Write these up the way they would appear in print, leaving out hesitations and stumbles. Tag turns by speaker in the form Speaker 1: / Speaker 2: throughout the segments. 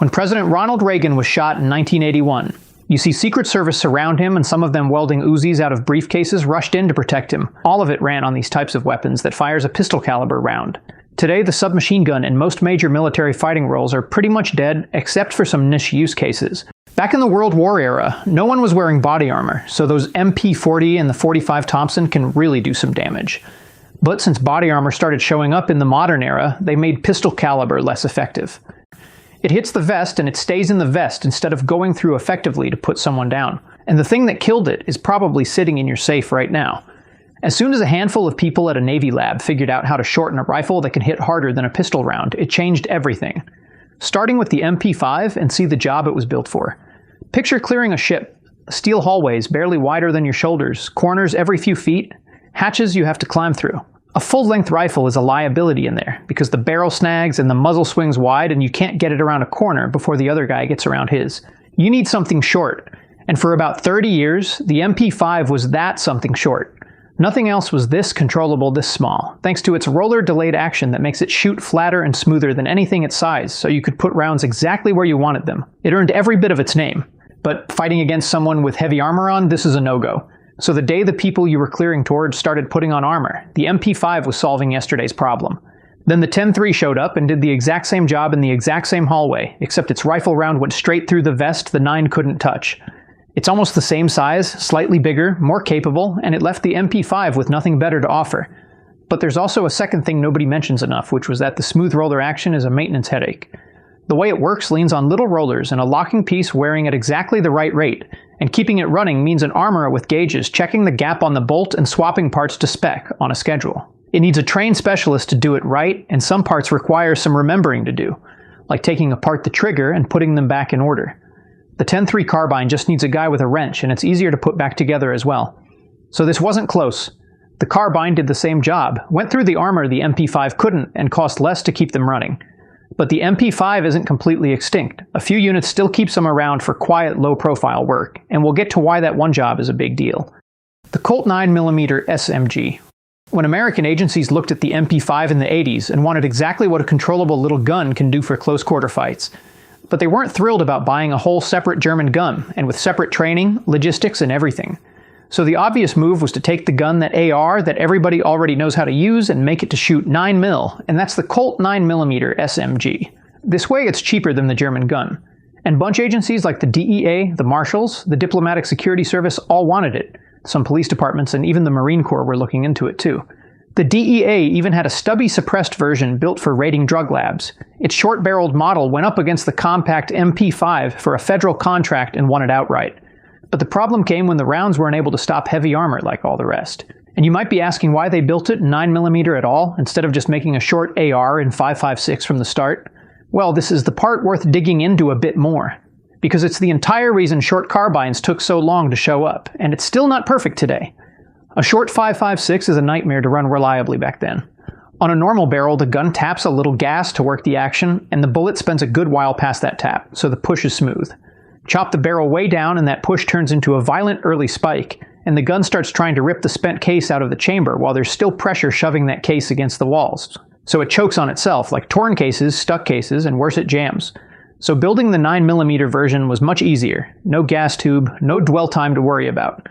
Speaker 1: When President Ronald Reagan was shot in 1981, you see Secret Service surround him, and some of them welding Uzis out of briefcases rushed in to protect him. All of it ran on these types of weapons that fires a pistol caliber round. Today, the submachine gun in most major military fighting roles are pretty much dead, except for some niche use cases. Back in the World War era, no one was wearing body armor, so those MP40 and the .45 Thompson can really do some damage. But since body armor started showing up in the modern era, they made pistol caliber less effective. It hits the vest and it stays in the vest instead of going through effectively to put someone down. And the thing that killed it is probably sitting in your safe right now. As soon as a handful of people at a Navy lab figured out how to shorten a rifle that can hit harder than a pistol round, it changed everything. Starting with the MP5 and see the job it was built for. Picture clearing a ship. Steel hallways barely wider than your shoulders, corners every few feet, hatches you have to climb through. A full-length rifle is a liability in there, because the barrel snags and the muzzle swings wide and you can't get it around a corner before the other guy gets around his. You need something short, and for about 30 years, the MP5 was that something short. Nothing else was this controllable this small, thanks to its roller delayed action that makes it shoot flatter and smoother than anything its size, so you could put rounds exactly where you wanted them. It earned every bit of its name. But fighting against someone with heavy armor on, this is a no-go. So the day the people you were clearing towards started putting on armor, the MP5 was solving yesterday's problem. Then the 10-3 showed up and did the exact same job in the exact same hallway, except its rifle round went straight through the vest the 9 couldn't touch. It's almost the same size, slightly bigger, more capable, and it left the MP5 with nothing better to offer. But there's also a second thing nobody mentions enough, which was that the smooth roller action is a maintenance headache. The way it works leans on little rollers and a locking piece wearing at exactly the right rate, and keeping it running means an armorer with gauges checking the gap on the bolt and swapping parts to spec on a schedule. It needs a trained specialist to do it right, and some parts require some remembering to do, like taking apart the trigger and putting them back in order. The 10-3 carbine just needs a guy with a wrench, and it's easier to put back together as well. So this wasn't close. The carbine did the same job, went through the armor the MP5 couldn't, and cost less to keep them running. But the MP5 isn't completely extinct. A few units still keeps them around for quiet, low-profile work, and we'll get to why that one job is a big deal. The Colt 9mm SMG. When American agencies looked at the MP5 in the 80s and wanted exactly what a controllable little gun can do for close-quarter fights, but they weren't thrilled about buying a whole separate German gun, and with separate training, logistics, and everything. So the obvious move was to take the gun that everybody already knows how to use and make it to shoot 9mm, and that's the Colt 9mm SMG. This way it's cheaper than the German gun. And bunch agencies like the DEA, the Marshals, the Diplomatic Security Service all wanted it. Some police departments and even the Marine Corps were looking into it too. The DEA even had a stubby suppressed version built for raiding drug labs. Its short-barreled model went up against the compact MP5 for a federal contract and won it outright. But the problem came when the rounds weren't able to stop heavy armor like all the rest. And you might be asking why they built it in 9mm at all, instead of just making a short AR in 5.56 from the start. Well, this is the part worth digging into a bit more. Because it's the entire reason short carbines took so long to show up, and it's still not perfect today. A short 5.56 is a nightmare to run reliably back then. On a normal barrel, the gun taps a little gas to work the action, and the bullet spends a good while past that tap, so the push is smooth. Chop the barrel way down and that push turns into a violent early spike, and the gun starts trying to rip the spent case out of the chamber while there's still pressure shoving that case against the walls. So it chokes on itself, like torn cases, stuck cases, and worse it jams. So building the 9mm version was much easier. No gas tube, no dwell time to worry about.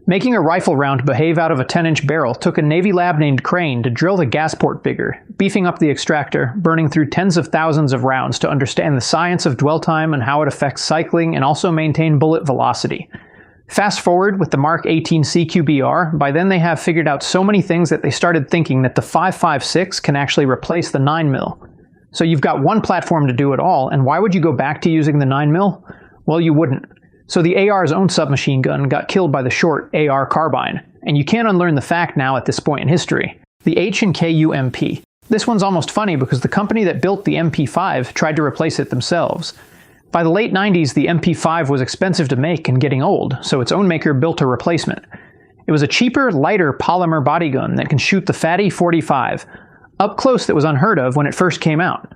Speaker 1: Making a rifle round behave out of a 10-inch barrel took a Navy lab named Crane to drill the gas port bigger, beefing up the extractor, burning through tens of thousands of rounds to understand the science of dwell time and how it affects cycling and also maintain bullet velocity. Fast forward with the Mark 18 CQBR, by then they have figured out so many things that they started thinking that the 5.56 can actually replace the 9mm. So you've got one platform to do it all, and why would you go back to using the 9mm? Well, you wouldn't. So the AR's own submachine gun got killed by the short AR carbine, and you can't unlearn the fact now at this point in history. The H&K UMP. This one's almost funny because the company that built the MP5 tried to replace it themselves. By the late 90s, the MP5 was expensive to make and getting old, so its own maker built a replacement. It was a cheaper, lighter polymer body gun that can shoot the fatty 45, up close that was unheard of when it first came out.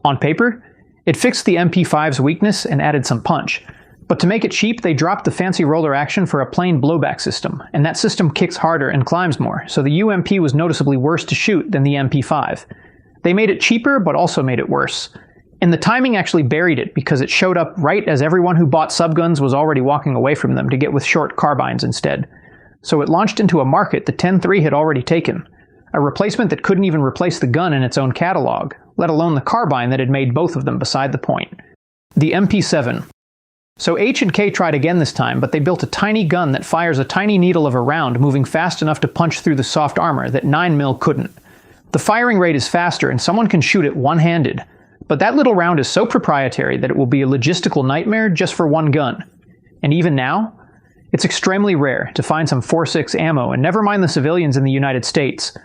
Speaker 1: On paper, it fixed the MP5's weakness and added some punch. But to make it cheap, they dropped the fancy roller action for a plain blowback system, and that system kicks harder and climbs more, so the UMP was noticeably worse to shoot than the MP5. They made it cheaper, but also made it worse. And the timing actually buried it because it showed up right as everyone who bought subguns was already walking away from them to get with short carbines instead. So it launched into a market the 10-3 had already taken, a replacement that couldn't even replace the gun in its own catalog, let alone the carbine that had made both of them beside the point. The MP7. So H&K tried again this time, but they built a tiny gun that fires a tiny needle of a round moving fast enough to punch through the soft armor that 9mm couldn't. The firing rate is faster and someone can shoot it one-handed, but that little round is so proprietary that it will be a logistical nightmare just for one gun. And even now, it's extremely rare to find some 4.6 ammo, and never mind the civilians in the United States.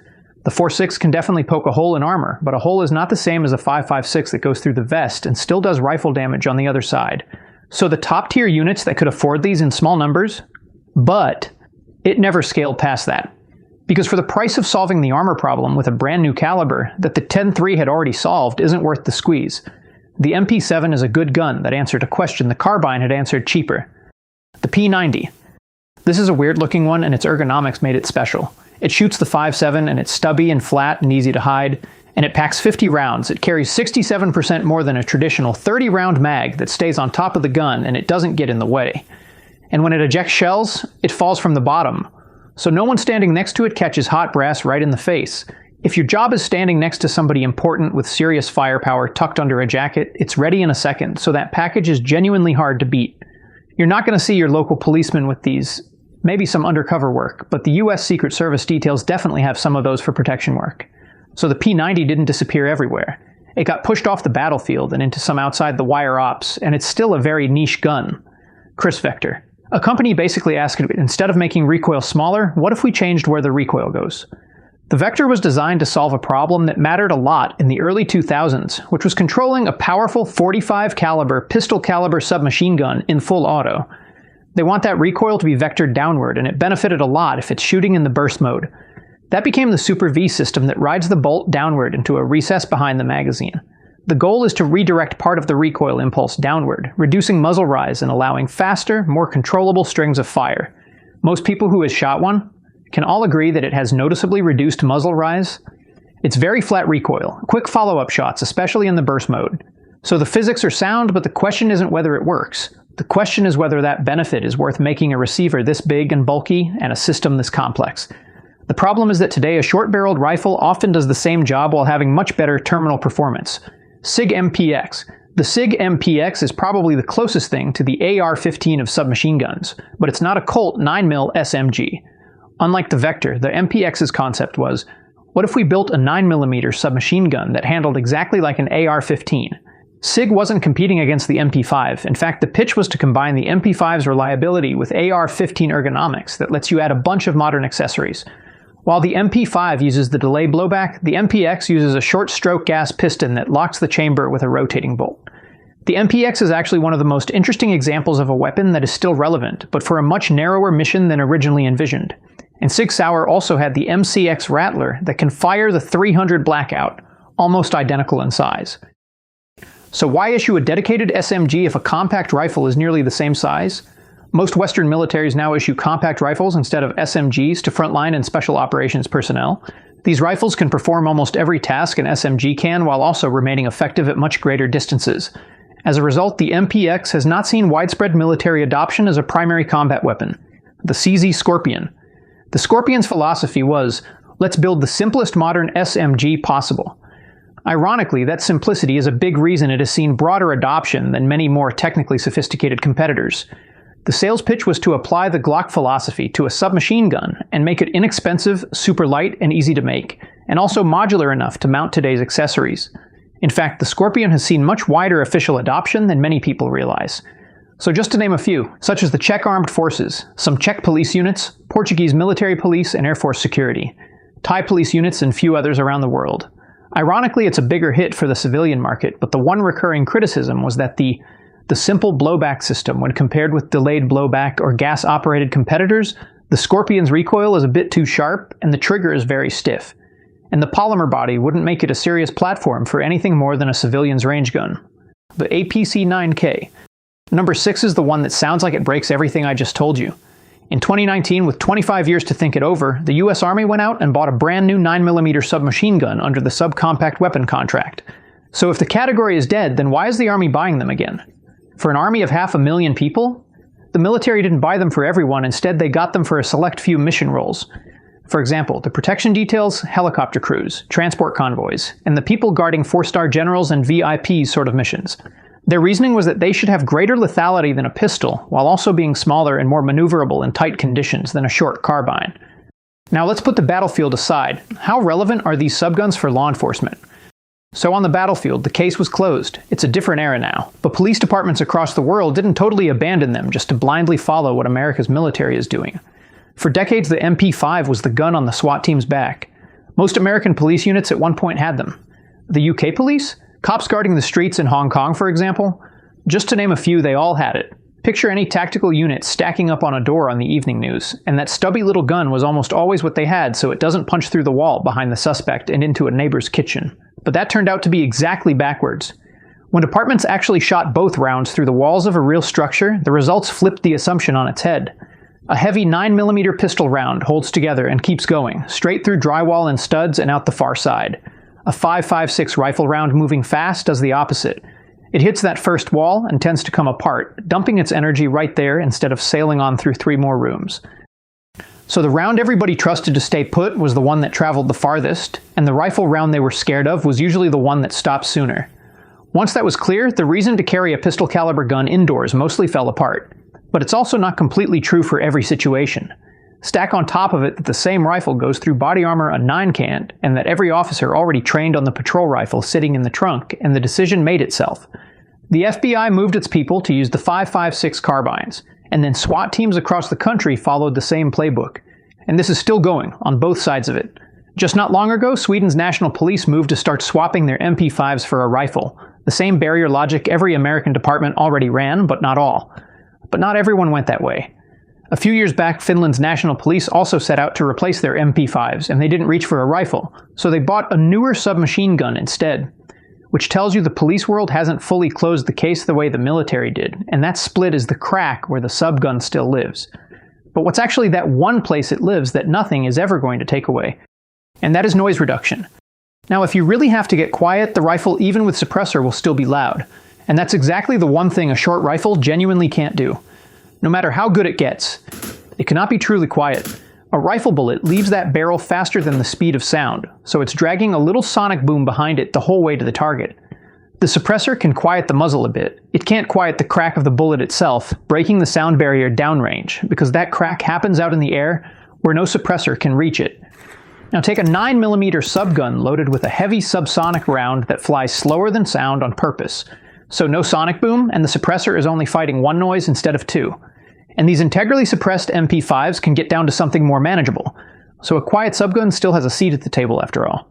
Speaker 1: The 4.6 can definitely poke a hole in armor, but a hole is not the same as a 5.56 that goes through the vest and still does rifle damage on the other side. So the top-tier units that could afford these in small numbers, but it never scaled past that. Because for the price of solving the armor problem with a brand new caliber that the 10-3 had already solved isn't worth the squeeze. The MP7 is a good gun that answered a question the carbine had answered cheaper. The P90. This is a weird-looking one, and its ergonomics made it special. It shoots the 5.7, and it's stubby and flat and easy to hide, and it packs 50 rounds. It carries 67% more than a traditional 30-round mag that stays on top of the gun, and it doesn't get in the way. And when it ejects shells, it falls from the bottom, so no one standing next to it catches hot brass right in the face. If your job is standing next to somebody important with serious firepower tucked under a jacket, it's ready in a second, so that package is genuinely hard to beat. You're not going to see your local policeman with these, maybe some undercover work, but the US Secret Service details definitely have some of those for protection work. So the P90 didn't disappear everywhere. It got pushed off the battlefield and into some outside-the-wire ops, and it's still a very niche gun. Kriss Vector. A company basically asked, instead of making recoil smaller, what if we changed where the recoil goes? The Vector was designed to solve a problem that mattered a lot in the early 2000s, which was controlling a powerful .45 caliber pistol caliber submachine gun in full auto. They want that recoil to be vectored downward, and it benefited a lot if it's shooting in the burst mode. That became the Super V system that rides the bolt downward into a recess behind the magazine. The goal is to redirect part of the recoil impulse downward, reducing muzzle rise and allowing faster, more controllable strings of fire. Most people who have shot one can all agree that it has noticeably reduced muzzle rise. It's very flat recoil, quick follow-up shots, especially in the burst mode. So the physics are sound, but the question isn't whether it works. The question is whether that benefit is worth making a receiver this big and bulky and a system this complex. The problem is that today a short-barreled rifle often does the same job while having much better terminal performance. SIG MPX. The SIG MPX is probably the closest thing to the AR-15 of submachine guns, but it's not a Colt 9mm SMG. Unlike the Vector, the MPX's concept was, what if we built a 9mm submachine gun that handled exactly like an AR-15? SIG wasn't competing against the MP5. In fact, the pitch was to combine the MP5's reliability with AR-15 ergonomics that lets you add a bunch of modern accessories. While the MP5 uses the delay blowback, the MPX uses a short-stroke gas piston that locks the chamber with a rotating bolt. The MPX is actually one of the most interesting examples of a weapon that is still relevant, but for a much narrower mission than originally envisioned. And Sig Sauer also had the MCX Rattler that can fire the 300 Blackout, almost identical in size. So why issue a dedicated SMG if a compact rifle is nearly the same size? Most Western militaries now issue compact rifles instead of SMGs to frontline and special operations personnel. These rifles can perform almost every task an SMG can while also remaining effective at much greater distances. As a result, the MPX has not seen widespread military adoption as a primary combat weapon. The CZ Scorpion. The Scorpion's philosophy was, let's build the simplest modern SMG possible. Ironically, that simplicity is a big reason it has seen broader adoption than many more technically sophisticated competitors. The sales pitch was to apply the Glock philosophy to a submachine gun and make it inexpensive, super light, and easy to make, and also modular enough to mount today's accessories. In fact, the Scorpion has seen much wider official adoption than many people realize. So just to name a few, such as the Czech Armed Forces, some Czech police units, Portuguese military police and Air Force security, Thai police units, and few others around the world. Ironically, it's a bigger hit for the civilian market, but the one recurring criticism was that the simple blowback system, when compared with delayed blowback or gas-operated competitors, the Scorpion's recoil is a bit too sharp and the trigger is very stiff. And the polymer body wouldn't make it a serious platform for anything more than a civilian's range gun. The APC-9K. Number 6 is the one that sounds like it breaks everything I just told you. In 2019, with 25 years to think it over, the US Army went out and bought a brand new 9mm submachine gun under the subcompact weapon contract. So if the category is dead, then why is the Army buying them again? For an army of 500,000 people? The military didn't buy them for everyone, instead they got them for a select few mission roles. For example, the protection details, helicopter crews, transport convoys, and the people guarding 4-star generals and VIPs sort of missions. Their reasoning was that they should have greater lethality than a pistol, while also being smaller and more maneuverable in tight conditions than a short carbine. Now let's put the battlefield aside. How relevant are these subguns for law enforcement? So on the battlefield, the case was closed. It's a different era now. But police departments across the world didn't totally abandon them just to blindly follow what America's military is doing. For decades, the MP5 was the gun on the SWAT team's back. Most American police units at one point had them. The UK police? Cops guarding the streets in Hong Kong, for example? Just to name a few, they all had it. Picture any tactical unit stacking up on a door on the evening news, and that stubby little gun was almost always what they had so it doesn't punch through the wall behind the suspect and into a neighbor's kitchen. But that turned out to be exactly backwards. When departments actually shot both rounds through the walls of a real structure, the results flipped the assumption on its head. A heavy 9mm pistol round holds together and keeps going, straight through drywall and studs and out the far side. A 5.56 rifle round moving fast does the opposite. It hits that first wall and tends to come apart, dumping its energy right there instead of sailing on through 3 more rooms. So the round everybody trusted to stay put was the one that traveled the farthest, and the rifle round they were scared of was usually the one that stopped sooner. Once that was clear, the reason to carry a pistol caliber gun indoors mostly fell apart. But it's also not completely true for every situation. Stack on top of it that the same rifle goes through body armor a 9 can't, and that every officer already trained on the patrol rifle sitting in the trunk, and the decision made itself. The FBI moved its people to use the 5.56 carbines, and then SWAT teams across the country followed the same playbook. And this is still going, on both sides of it. Just not long ago, Sweden's national police moved to start swapping their MP5s for a rifle, the same barrier logic every American department already ran, but not all. But not everyone went that way. A few years back, Finland's national police also set out to replace their MP5s, and they didn't reach for a rifle, so they bought a newer submachine gun instead. Which tells you the police world hasn't fully closed the case the way the military did, and that split is the crack where the subgun still lives. But what's actually that one place it lives that nothing is ever going to take away? And that is noise reduction. Now, if you really have to get quiet, the rifle, even with suppressor, will still be loud. And that's exactly the one thing a short rifle genuinely can't do. No matter how good it gets, it cannot be truly quiet. A rifle bullet leaves that barrel faster than the speed of sound, so it's dragging a little sonic boom behind it the whole way to the target. The suppressor can quiet the muzzle a bit. It can't quiet the crack of the bullet itself, breaking the sound barrier downrange, because that crack happens out in the air where no suppressor can reach it. Now take a 9mm subgun loaded with a heavy subsonic round that flies slower than sound on purpose. So no sonic boom, and the suppressor is only fighting one noise instead of 2. And these integrally suppressed MP5s can get down to something more manageable. So a quiet subgun still has a seat at the table after all.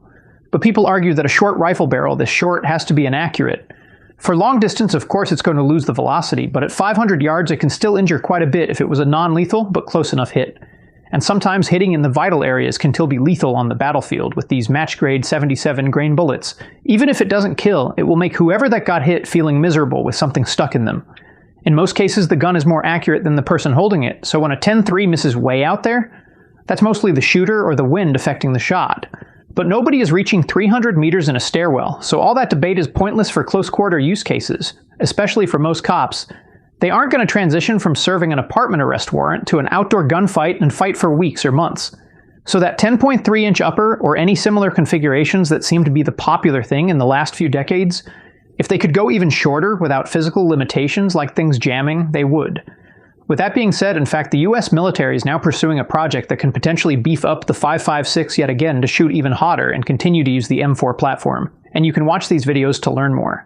Speaker 1: But people argue that a short rifle barrel this short has to be inaccurate. For long distance, of course, it's going to lose the velocity, but at 500 yards it can still injure quite a bit if it was a non-lethal but close enough hit. And sometimes hitting in the vital areas can still be lethal on the battlefield with these match-grade 77 grain bullets. Even if it doesn't kill, it will make whoever that got hit feeling miserable with something stuck in them. In most cases, the gun is more accurate than the person holding it, so when a 10-3 misses way out there, that's mostly the shooter or the wind affecting the shot. But nobody is reaching 300 meters in a stairwell, so all that debate is pointless for close-quarter use cases, especially for most cops. They aren't going to transition from serving an apartment arrest warrant to an outdoor gunfight and fight for weeks or months. So that 10.3-inch upper, or any similar configurations that seem to be the popular thing in the last few decades, if they could go even shorter without physical limitations like things jamming, they would. With that being said, in fact, the US military is now pursuing a project that can potentially beef up the 5.56 yet again to shoot even hotter and continue to use the M4 platform. And you can watch these videos to learn more.